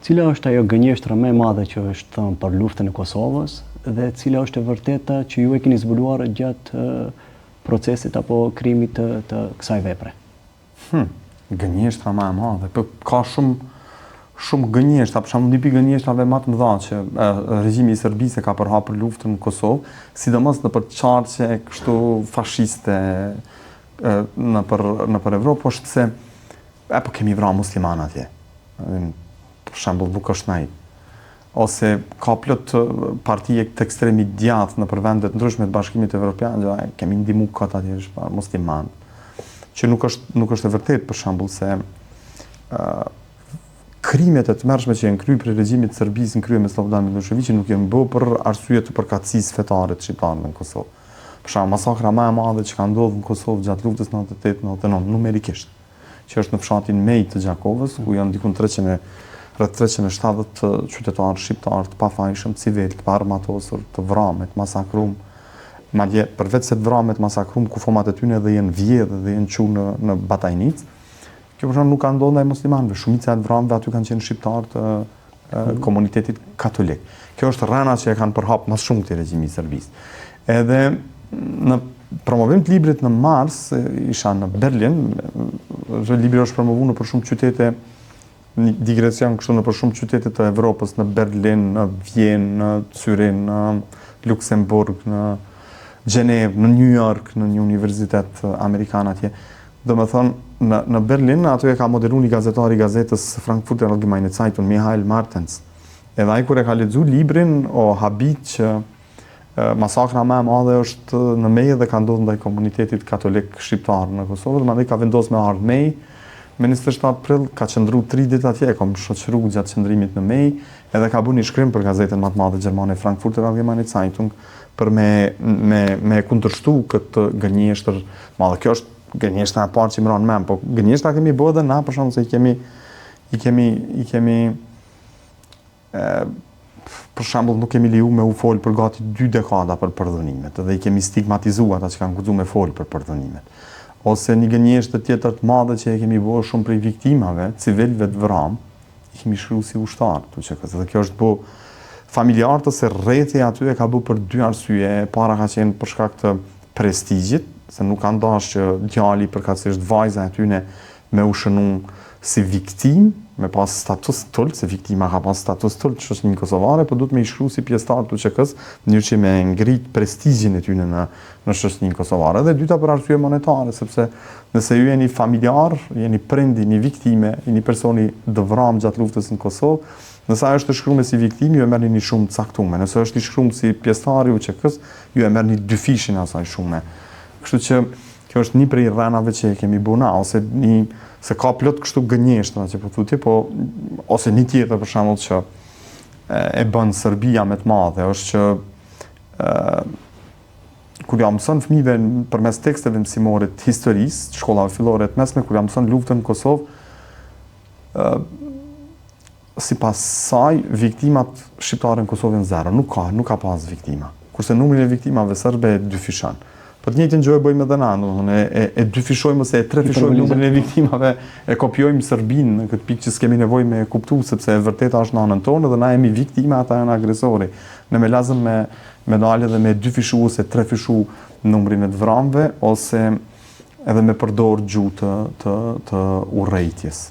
Cila është ajo gënjeshtra më e madhe që është thënë për luftën e Kosovës dhe cila është e vërteta që ju e keni zbuluar gjatë procesit apo krimit të kësaj vepre? Gënjeshtra më e madhe, po ka shumë gënjeshtra, për shembull një pikë gënjeshtrave më të mëdha që regjimi i Serbisë ka përhapur luftën në Kosovë, sidomos nëpër çarqe kështu fashiste nëpër Evropë, është se apo kemi vrarë musliman atje. Për shembull Vukošnaj, ose ka plot partije të ekstremit djathtë në vende të ndryshme të Bashkimit Evropian, kemi ndihmuar kot atje musliman. Që nuk është e vërtetë, për shembull, se krimet e tmerrshme që janë kryer për regjimin e Serbisë në krye me Slobodan Miloševićin nuk janë bërë për arsye të përkatësisë fetare të shqiptarëve në Kosovë. Për shembull, masakra më e madhe që ka ndodhur në Kosovë gjatë luftës 98-99 numerikisht, që është në fshatin Mej të Gjakovës, ku janë diku rreth 370 qytetarë shqiptarë të pafajshëm, civil, të paarmatosur, të vramë, të masakruar. Madje përveç se të vramë, të masakruar, kufomat e tyre edhe janë vjedhë dhe janë çuar në batajnicë. Kjo për shembull nuk ka ndodhur ndaj muslimanëve. Shumica e vramëve aty kanë qenë shqiptarë të komunitetit katolik. Kjo është rrana që e kanë përhap më shumë këtij regjimi i Serbisë. Edhe në promovim të librit në mars isha në Berlin, libri është promovuar në për shumë qytete, një digresion kështu në për shumë qytete të Evropës, në Berlin, në Vjenë, në Zürich, në Luksemburg, në Gjenevë, në New York, në një universitet amerikan atje. Domethënë, në Berlin, ato e ka moderuar një gazetar i gazetës Frankfurter Allgemeine Zeitung, Michael Martens. Edhe ai kur e ka lexuar librin, o habit që masakra më e madhe është në Mej dhe ka ndodhur ndaj komunitetit katolik shqiptar në Kosovë, dhe mandej ka vendosur me ardh Mej. Me 27 prill ka qëndruar 3 ditë atje, e kam shoqëruar gjatë qëndrimit në Mej, edhe ka bërë një shkrim për gazetën më të madhe gjermane Frankfurter Allgemeine Zeitung për me kundërshtu këtë gënjeshtër madhe. Kjo është gënjeshtra e parë që më ran mend, po gënjeshtra kemi bërë edhe na, për shkak se i kemi për shembull nuk kemi lejuar me u fol për gati 2 dekada për përdhënimet, edhe i kemi stigmatizuar ata që kanë guxuar me fol për përdhënimet. Ose një gënjeshtër tjetër të madhe që e kemi bërë shumë prej viktimave, civilëve të vramë, i kemi shkruar si ushtar, dhe kjo është bërë familjarët ose rrethi aty e ka bërë për 2 arsye. Para ka qenë për shkak të prestigjit, se nuk kanë dashur që djali përkatësisht vajza e tyre me u shënu si viktim, me pas status tull, se viktima ka pas status tull që është një kosovare, por duhet me i shkruar si pjesëtar të UÇK-s, në mënyrë që me ngrit prestigjin e tyre në shoqërinë kosovare. Dhe dyta për arsye monetare, sepse nëse ju jeni familjar, jeni prind i një viktime, i një personi dëvram gjatë luftës në Kosovë, nëse ajo është e shkruar si viktim, ju e merrni një shumë të caktuar. Nëse është i shkruar si pjesëtar i UÇK-s, ju e merrni 2 fishin asaj shumë. Kështu që kjo është një prej rrënave që kemi bërë na, ose se ka plot kështu gënjeshtra që po thotë, po ose një tjetër për shembull që e bën Serbia më të madhe është që kur jam mëson fëmijëve përmes teksteve mësimore të historisë, shkollave fillore të mesme, kur jam mëson luftën në Kosovë, sipas saj viktimat shqiptare në Kosovë janë 0, nuk ka pas viktima. Kurse numri i viktimave serbe 2 fishon. Po të njëjtën gjë e bëjmë edhe na, e 2 fishojmë ose e 3 fishojmë numrin e viktimave, e kopjojmë Serbinë në këtë pikë që s'kemi nevojë me kuptu, sepse e vërteta është në anën tonë dhe na jemi viktima, ata janë agresori. Ne me lazëm me dalë dhe me 2 fishu ose 3 fishu numrin e të vramëve, ose edhe me përdor gjuhë të urrejtjes.